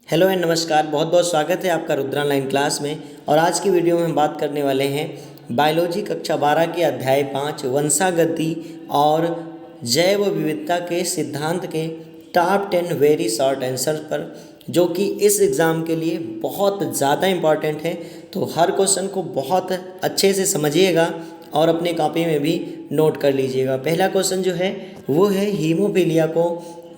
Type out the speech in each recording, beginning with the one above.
Hello and नमस्कार। बहुत बहुत स्वागत है आपका रुद्रा ऑनलाइन क्लास में। और आज की वीडियो में हम बात करने वाले हैं बायोलॉजी कक्षा 12 के अध्याय 5 वंशागति और जैव विविधता के सिद्धांत के टॉप 10 वेरी शॉर्ट आंसर पर, जो कि इस एग्ज़ाम के लिए बहुत ज़्यादा इम्पॉर्टेंट है। तो हर क्वेश्चन को बहुत अच्छे से समझिएगा और अपने कॉपी में भी नोट कर लीजिएगा। पहला क्वेश्चन जो है वो है हीमोफीलिया को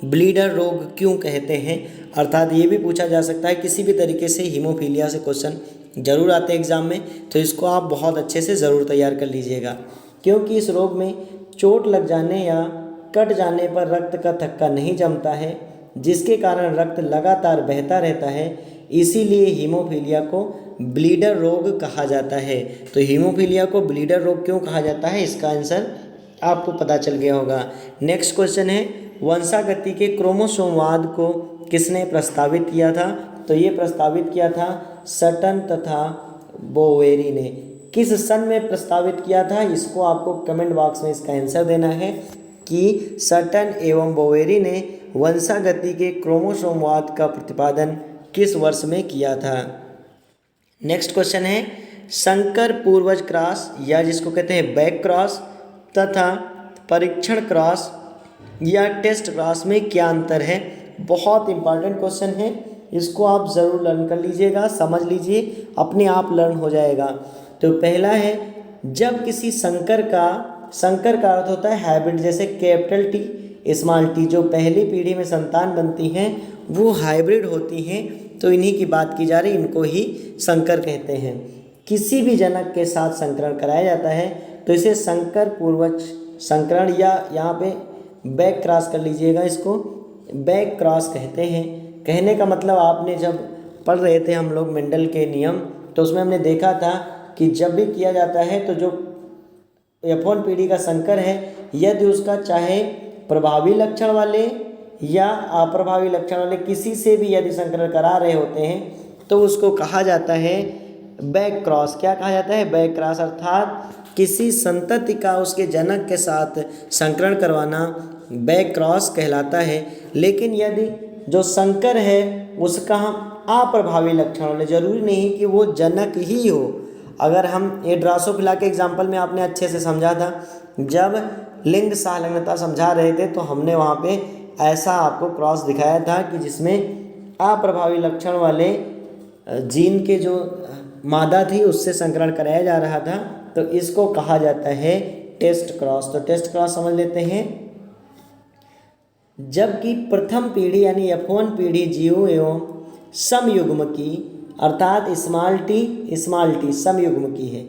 ब्लीडर रोग क्यों कहते हैं। अर्थात ये भी पूछा जा सकता है किसी भी तरीके से हीमोफीलिया से क्वेश्चन जरूर आते हैं एग्जाम में, तो इसको आप बहुत अच्छे से ज़रूर तैयार कर लीजिएगा। क्योंकि इस रोग में चोट लग जाने या कट जाने पर रक्त का थक्का नहीं जमता है, जिसके कारण रक्त लगातार बहता रहता है। इसीलिए हीमोफीलिया को ब्लीडर रोग कहा जाता है। तो हीमोफीलिया को ब्लीडर रोग क्यों कहा जाता है, इसका आंसर आपको पता चल गया होगा। नेक्स्ट क्वेश्चन है वंशागति के क्रोमोसोमवाद को किसने प्रस्तावित किया था। तो ये प्रस्तावित किया था सटन तथा बोवेरी ने। किस सन में प्रस्तावित किया था, इसको आपको कमेंट बॉक्स में इसका आंसर देना है कि सटन एवं बोवेरी ने वंशागति के क्रोमोसोमवाद का प्रतिपादन किस वर्ष में किया था। नेक्स्ट क्वेश्चन है संकर पूर्वज क्रॉस या जिसको कहते हैं बैक क्रॉस तथा परीक्षण क्रॉस या टेस्ट क्रॉस में क्या अंतर है। बहुत इंपॉर्टेंट क्वेश्चन है, इसको आप ज़रूर लर्न कर लीजिएगा, समझ लीजिए, अपने आप लर्न हो जाएगा। तो पहला है जब किसी संकर का अर्थ होता है हाइब्रिड, जैसे कैपिटल टी स्मॉल टी, जो पहली पीढ़ी में संतान बनती हैं वो हाइब्रिड होती हैं। तो इन्हीं की बात की जा रही, इनको ही संकर कहते हैं। किसी भी जनक के साथ संकरण कराया जाता है तो इसे संकर पूर्वज संकरण या यहाँ पे बैक क्रॉस कर लीजिएगा, इसको बैक क्रॉस कहते हैं। कहने का मतलब आपने जब पढ़ रहे थे हम लोग मेंडल के नियम, तो उसमें हमने देखा था कि जब भी किया जाता है तो जो F1 पीढ़ी का संकर है, यदि उसका चाहे प्रभावी लक्षण वाले या अप्रभावी लक्षण वाले किसी से भी यदि संकरण करा रहे होते हैं तो उसको कहा जाता है बैक क्रॉस। क्या कहा जाता है, बैक क्रॉस। अर्थात किसी संतति का उसके जनक के साथ संकरण करवाना बैक क्रॉस कहलाता है। लेकिन यदि जो संकर है उसका हम अप्रभावी लक्षण वाले, जरूरी नहीं कि वो जनक ही हो। अगर हम ये ड्रासोफिला के एग्जाम्पल में आपने अच्छे से समझा था, जब लिंग सहलग्नता समझा रहे थे तो हमने वहाँ पे ऐसा आपको क्रॉस दिखाया था कि जिसमें अप्रभावी लक्षण वाले जीन के जो मादा थी उससे संकरण कराया जा रहा था, तो इसको कहा जाता है टेस्ट क्रॉस। तो टेस्ट क्रॉस समझ लेते हैं। जबकि प्रथम पीढ़ी यानी F1 पीढ़ी जीव एवं समयुग्म की, अर्थात स्मॉल टी समयुग्म की है।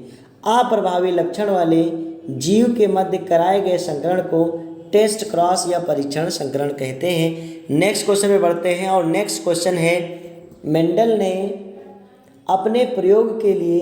अप्रभावी लक्षण वाले जीव के मध्य कराए गए संकरण को टेस्ट क्रॉस या परीक्षण संकरण कहते हैं। नेक्स्ट क्वेश्चन में बढ़ते हैं और नेक्स्ट क्वेश्चन है मेंडल ने अपने प्रयोग के लिए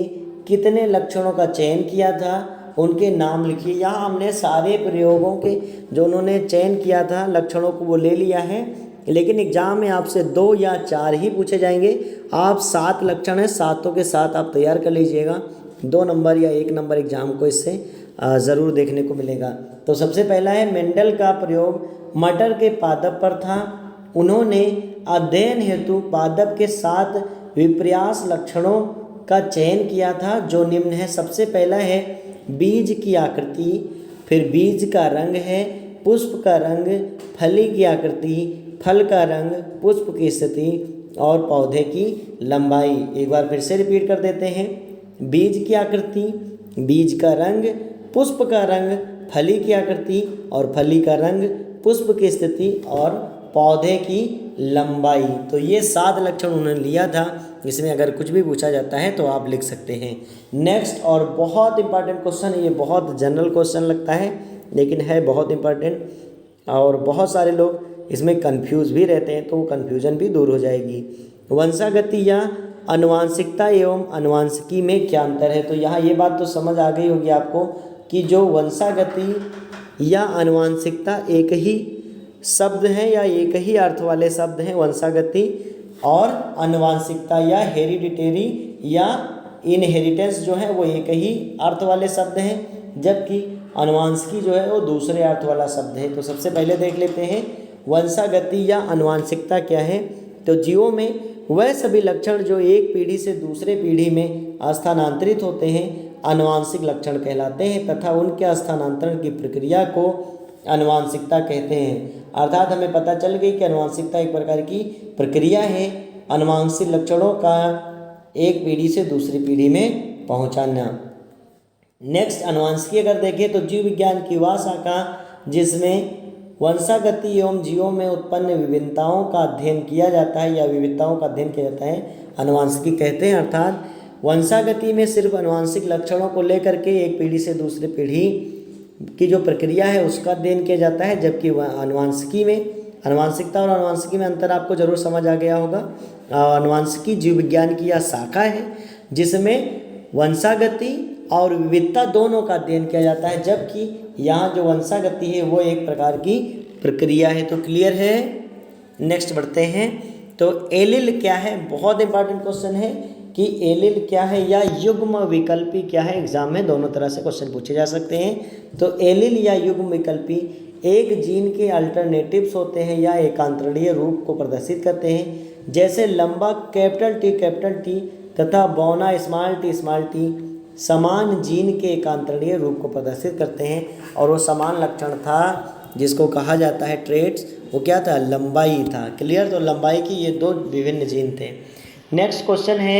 कितने लक्षणों का चयन किया था, उनके नाम लिखिए। यहाँ हमने सारे प्रयोगों के जो उन्होंने चयन किया था लक्षणों को वो ले लिया है, लेकिन एग्जाम में आपसे 2 या 4 ही पूछे जाएंगे। आप 7 लक्षण हैं, सातों के साथ आप तैयार कर लीजिएगा। 2 नंबर या 1 नंबर एग्जाम को इससे ज़रूर देखने को मिलेगा। तो सबसे पहला है मेंडल का प्रयोग मटर के पादप पर था। उन्होंने अध्ययन हेतु पादप के 7 विपर्यास लक्षणों का चयन किया था, जो निम्न है। सबसे पहला है बीज की आकृति, फिर बीज का रंग है, पुष्प का रंग, फली की आकृति, फल का रंग, पुष्प की स्थिति और पौधे की लंबाई। एक बार फिर से रिपीट कर देते हैं। बीज की आकृति, बीज का रंग, पुष्प का रंग, फली की आकृति और फली का रंग, पुष्प की स्थिति और पौधे की लंबाई। तो ये 7 लक्षण उन्होंने लिया था। इसमें अगर कुछ भी पूछा जाता है तो आप लिख सकते हैं। नेक्स्ट और बहुत इंपॉर्टेंट क्वेश्चन है, ये बहुत जनरल क्वेश्चन लगता है लेकिन है बहुत इंपॉर्टेंट, और बहुत सारे लोग इसमें कंफ्यूज भी रहते हैं, तो वो कन्फ्यूजन भी दूर हो जाएगी। वंशागति या आनुवांशिकता एवं आनुवांशिकी में क्या अंतर है। तो यहाँ ये बात तो समझ आ गई होगी आपको कि जो वंशागति या आनुवांशिकता एक ही शब्द हैं या एक ही अर्थ वाले शब्द हैं। वंशागति और आनुवांशिकता या हेरिडिटेरी या इनहेरिटेंस जो है वो एक ही अर्थ वाले शब्द हैं, जबकि आनुवांशिकी जो है वो दूसरे अर्थ वाला शब्द है। तो सबसे पहले देख लेते हैं वंशागति या आनुवांशिकता क्या है। तो जीवों में वह सभी लक्षण जो एक पीढ़ी से दूसरे पीढ़ी में स्थानांतरित होते हैं आनुवांशिक लक्षण कहलाते हैं तथा उनके स्थानांतरण की प्रक्रिया को आनुवांशिकता कहते हैं। अर्थात हमें पता चल गई कि आनुवांशिकता एक प्रकार की प्रक्रिया है आनुवांशिक लक्षणों का एक पीढ़ी से दूसरी पीढ़ी में पहुंचाना। नेक्स्ट आनुवांशिकी अगर देखें तो जीव विज्ञान की वह शाखा जिसमें वंशागति एवं जीवों में उत्पन्न विभिन्नताओं का अध्ययन किया जाता है या विविधताओं का अध्ययन किया जाता है आनुवांशिकी कहते हैं। अर्थात वंशागति में सिर्फ आनुवांशिक लक्षणों को लेकर के एक पीढ़ी से दूसरी पीढ़ी की जो प्रक्रिया है उसका अध्ययन किया जाता है, जबकि आनुवांशिकी में आनुवांशिकता और आनुवांशिकी में अंतर आपको जरूर समझ आ गया होगा। आनुवांशिकी जीव विज्ञान की यह शाखा है जिसमें वंशागति और विविधता दोनों का अध्ययन किया जाता है, जबकि यहाँ जो वंशागति है वो एक प्रकार की प्रक्रिया है। तो क्लियर है। नेक्स्ट बढ़ते हैं। तो एलील क्या है, बहुत इंपॉर्टेंट क्वेश्चन है कि एलील क्या है या युग्म विकल्पी क्या है। एग्जाम में दोनों तरह से क्वेश्चन पूछे जा सकते हैं। तो एलील या युग्म विकल्पी एक जीन के अल्टरनेटिव्स होते हैं या एकांतरणीय रूप को प्रदर्शित करते हैं, जैसे लंबा कैपिटल टी तथा बौना स्मॉल टी समान जीन के एकांतरणीय रूप को प्रदर्शित करते हैं। और वो समान लक्षण था जिसको कहा जाता है ट्रेट्स, वो क्या था, लंबाई था। क्लियर। तो लंबाई की ये दो विभिन्न जीन थे। नेक्स्ट क्वेश्चन है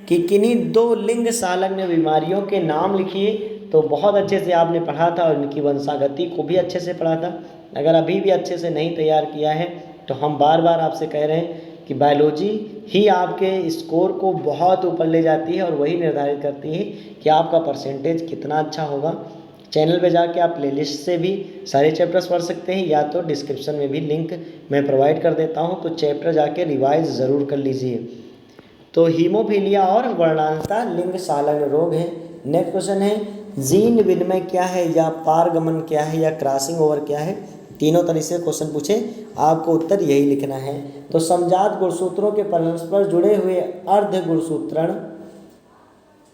कि किन्हीं दो लिंग संलग्न बीमारियों के नाम लिखिए। तो बहुत अच्छे से आपने पढ़ा था और इनकी वंशागति को भी अच्छे से पढ़ा था। अगर अभी भी अच्छे से नहीं तैयार किया है तो हम बार बार आपसे कह रहे हैं कि बायोलॉजी ही आपके स्कोर को बहुत ऊपर ले जाती है और वही निर्धारित करती है कि आपका परसेंटेज कितना अच्छा होगा। चैनल पे जाके आप प्लेलिस्ट से भी सारे चैप्टर्स पढ़ सकते हैं या तो डिस्क्रिप्शन में भी लिंक मैं प्रोवाइड कर देता हूँ, तो चैप्टर जाके रिवाइज ज़रूर कर लीजिए। तो हीमोफीलिया और वर्णांतता लिंग संलग्न रोग है। नेक्स्ट क्वेश्चन है जीन विनिमय क्या है या पारगमन क्या है या क्रॉसिंग ओवर क्या है। तीनों तरह से क्वेश्चन पूछे, आपको उत्तर यही लिखना है। तो समजात गुणसूत्रों के परस्पर जुड़े हुए अर्ध गुणसूत्रण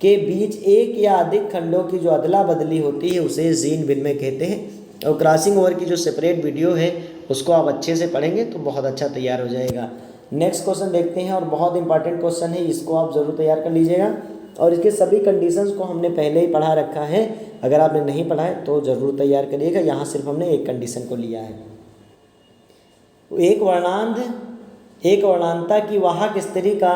के बीच एक या अधिक खंडों की जो अदला बदली होती है उसे जीन विनिमय कहते हैं। और क्रॉसिंग ओवर की जो सेपरेट वीडियो है उसको आप अच्छे से पढ़ेंगे तो बहुत अच्छा तैयार हो जाएगा। नेक्स्ट क्वेश्चन देखते हैं और बहुत इंपॉर्टेंट क्वेश्चन है, इसको आप ज़रूर तैयार कर लीजिएगा। और इसके सभी कंडीशंस को हमने पहले ही पढ़ा रखा है, अगर आपने नहीं पढ़ा है तो ज़रूर तैयार करिएगा। यहाँ सिर्फ हमने एक कंडीशन को लिया है। एक वर्णांता की वाहक स्त्री का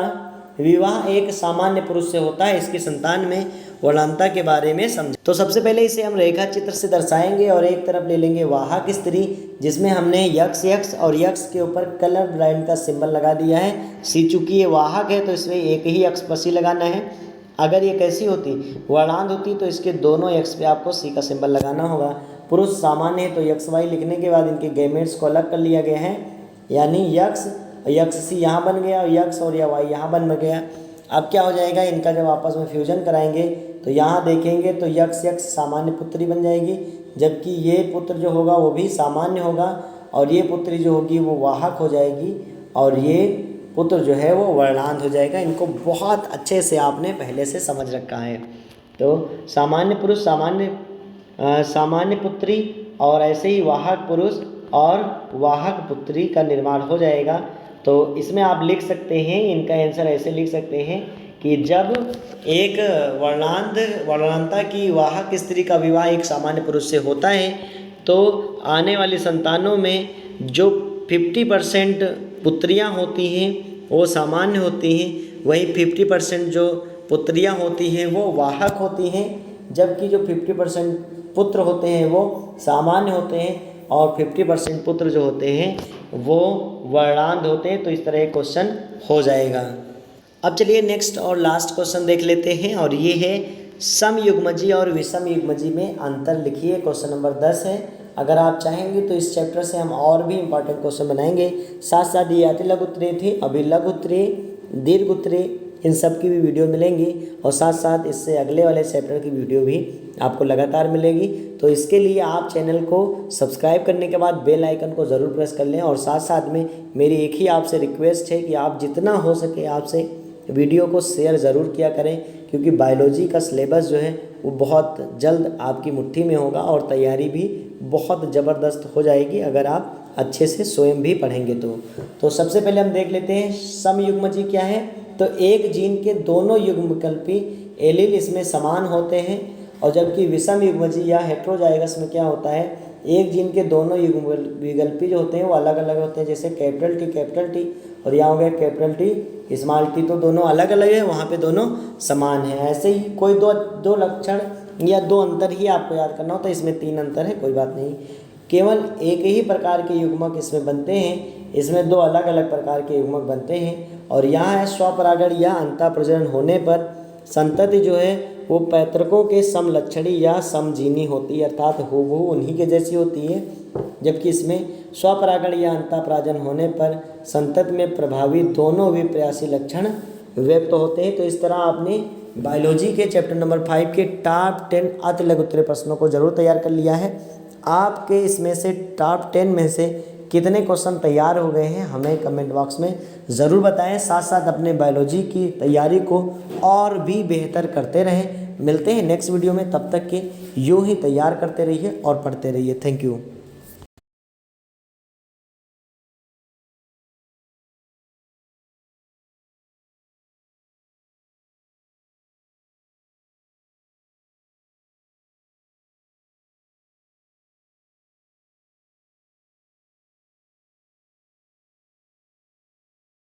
विवाह एक सामान्य पुरुष से होता है। इसकी संतान में वर्णांता के बारे में समझ। तो सबसे पहले इसे हम रेखा चित्र से दर्शाएंगे और एक तरफ ले लेंगे वाहक स्त्री, जिसमें हमने यक्स और यक्स के ऊपर कलर ब्लाइंड का सिंबल लगा दिया है। सी चूंकि ये वाहक है तो इसमें एक ही यक्स पर सी लगाना है। अगर ये कैसी होती, वर्णांत होती, तो इसके दोनों यक्स पे आपको सी का सिंबल लगाना होगा। पुरुष सामान्य है तो यक्स वाई लिखने के बाद इनके गैमेट्स को अलग कर लिया गया है, यानी यक्स सी यहाँ बन गया और यक्स और या वाई यहाँ बन गया। अब क्या हो जाएगा, इनका जब आपस में फ्यूजन कराएंगे तो यहाँ देखेंगे तो यक्स सामान्य पुत्री बन जाएगी, जबकि ये पुत्र जो होगा वो भी सामान्य होगा और ये पुत्री जो होगी वो वाहक हो जाएगी और ये पुत्र जो है वो वर्णांत हो जाएगा। इनको बहुत अच्छे से आपने पहले से समझ रखा है। तो सामान्य पुरुष सामान्य पुत्री और ऐसे ही वाहक पुरुष और वाहक पुत्री का निर्माण हो जाएगा। तो इसमें आप लिख सकते हैं, इनका आंसर ऐसे लिख सकते हैं कि जब एक वर्णांता की वाहक स्त्री का विवाह एक सामान्य पुरुष से होता है तो आने वाली संतानों में जो 50% पुत्रियां होती हैं वो सामान्य होती हैं, वही 50% जो पुत्रियां होती हैं वो वाहक होती हैं, जबकि जो 50% पुत्र होते हैं वो सामान्य होते हैं और 50% पुत्र जो होते हैं वो वर्णांत होते हैं। तो इस तरह एक क्वेश्चन हो जाएगा। अब चलिए नेक्स्ट और लास्ट क्वेश्चन देख लेते हैं और ये है समयुग्मजी और विषम युग्मजी में अंतर लिखिए। क्वेश्चन नंबर 10 है। अगर आप चाहेंगे तो इस चैप्टर से हम और भी इम्पॉर्टेंट क्वेश्चन बनाएंगे। साथ साथ ये अति लघु उत्तरीय थी, अभी लघु उत्तरीय, दीर्घ उत्तरीय, इन सब की भी वीडियो मिलेंगी और साथ साथ इससे अगले वाले चैप्टर की वीडियो भी आपको लगातार मिलेगी। तो इसके लिए आप चैनल को सब्सक्राइब करने के बाद बेल आइकन को ज़रूर प्रेस कर लें और साथ साथ में मेरी एक ही आपसे रिक्वेस्ट है कि आप जितना हो सके आपसे वीडियो को शेयर ज़रूर किया करें, क्योंकि बायोलॉजी का सिलेबस जो है वो बहुत जल्द आपकी मुट्ठी में होगा और तैयारी भी बहुत ज़बरदस्त हो जाएगी अगर आप अच्छे से स्वयं भी पढ़ेंगे तो सबसे पहले हम देख लेते हैं समयुग्मजी क्या है। तो एक जीन के दोनों युग्मविकल्पी एलील इसमें समान होते हैं, और जबकि विषम युग्मजी या हेट्रोजाइगस में क्या होता है, एक जीन के दोनों युग्मविकल्पी जो होते हैं वो अलग अलग होते हैं। जैसे कैपिटल टी और यहाँ हो गया कैपिटल टी स्मॉल टी, तो दोनों अलग अलग है, वहाँ पे दोनों समान हैं। ऐसे ही कोई दो लक्षण या दो अंतर ही आपको याद करना हो, तो इसमें 3 अंतर है, कोई बात नहीं। केवल एक ही प्रकार के युग्मक इसमें बनते हैं, इसमें 2 अलग अलग प्रकार के युग्मक बनते हैं। और यहाँ है स्वपरागण या अंतःप्रजनन होने पर संतति जो है वो पैतृकों के समलक्षणी या समजीनी होती है, अर्थात हूबहू उन्हीं के जैसी होती है। जबकि इसमें स्वपरागण या अंतःपराजन होने पर संतति में प्रभावी दोनों विप्रयासी लक्षण व्यक्त होते हैं। तो इस तरह आपने बायोलॉजी के चैप्टर नंबर 5 के टॉप 10 अति लघु उत्तरीय प्रश्नों को जरूर तैयार कर लिया है। आपके इसमें से टॉप 10 में से कितने क्वेश्चन तैयार हो गए हैं हमें कमेंट बॉक्स में ज़रूर बताएं। साथ साथ अपने बायोलॉजी की तैयारी को और भी बेहतर करते रहें। मिलते हैं नेक्स्ट वीडियो में, तब तक के यूँ ही तैयार करते रहिए और पढ़ते रहिए। Thank you.